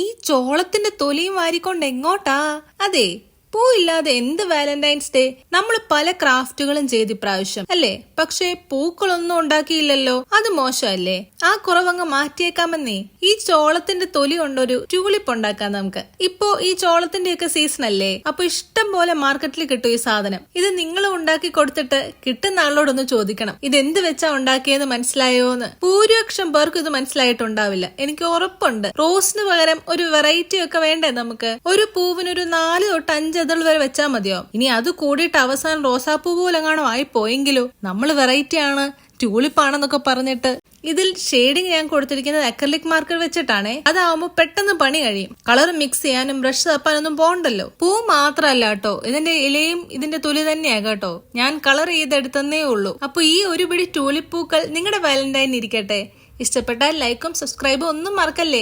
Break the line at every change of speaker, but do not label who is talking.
ഈ ചോളത്തിന്റെ തൊലിയും വാരിക്കൊണ്ട് എങ്ങോട്ടാ? അതെ, പൂവില്ലാതെ എന്ത് വാലന്റൈൻസ് ഡേ? നമ്മൾ പല ക്രാഫ്റ്റുകളും ചെയ്ത് ഇപ്രാവശ്യം അല്ലേ, പക്ഷെ പൂക്കളൊന്നും ഉണ്ടാക്കിയില്ലല്ലോ. അത് മോശമല്ലേ? ആ കുറവങ്ങ് മാറ്റിയേക്കാമെന്നേ. ഈ ചോളത്തിന്റെ തൊലി കൊണ്ടൊരു ട്യൂലിപ്പ് ഉണ്ടാക്കാം നമുക്ക്. ഇപ്പോ ഈ ചോളത്തിന്റെ ഒക്കെ സീസൺ അല്ലേ, അപ്പൊ ഇഷ്ടം പോലെ മാർക്കറ്റിൽ കിട്ടും ഈ സാധനം. ഇത് നിങ്ങൾ ഉണ്ടാക്കി കൊടുത്തിട്ട് കിട്ടുന്ന ആളോടൊന്ന് ചോദിക്കണം, ഇത് എന്ത് വെച്ചാ ഉണ്ടാക്കിയെന്ന് മനസ്സിലായോന്ന്. ഭൂരിപക്ഷം പേർക്കും ഇത് മനസ്സിലായിട്ടുണ്ടാവില്ല, എനിക്ക് ഉറപ്പുണ്ട്. റോസിന് പകരം ഒരു വെറൈറ്റി ഒക്കെ വേണ്ടേ നമുക്ക്? ഒരു പൂവിനൊരു 4 തൊട്ട് 5 ഇതൾ വരെ വെച്ചാൽ മതിയോ? ഇനി അത് കൂടിയിട്ട് അവസാനം റോസാപ്പൂ പോലെങ്ങാണോ ആയി പോയെങ്കിലോ? നമ്മൾ വെറൈറ്റി ആണ്, ട്യൂലിപ്പാണെന്നൊക്കെ പറഞ്ഞിട്ട്. ഇതിൽ ഷെയ്ഡിങ് ഞാൻ കൊടുത്തിരിക്കുന്നത് അക്രലിക് മാർക്കർ വെച്ചിട്ടാണേ. അതാവുമ്പോ പെട്ടെന്ന് പണി കഴിയും. കളർ മിക്സ് ചെയ്യാനും ബ്രഷ് തപ്പാനൊന്നും പോണ്ടല്ലോ. പൂ മാത്രല്ല കേട്ടോ, ഇതിന്റെ ഇലയും ഇതിന്റെ തൊലി തന്നെയാ കേട്ടോ. ഞാൻ കളർ ചെയ്തെടുത്തന്നേ ഉള്ളൂ. അപ്പൊ ഈ ഒരു പിടി ട്യൂലിപ്പ് പൂക്കൾ നിങ്ങളുടെ വാലന്റൈൻ ഇരിക്കട്ടെ. ഇഷ്ടപ്പെട്ടാൽ ലൈക്കും സബ്സ്ക്രൈബും ഒന്നും മറക്കല്ലേ.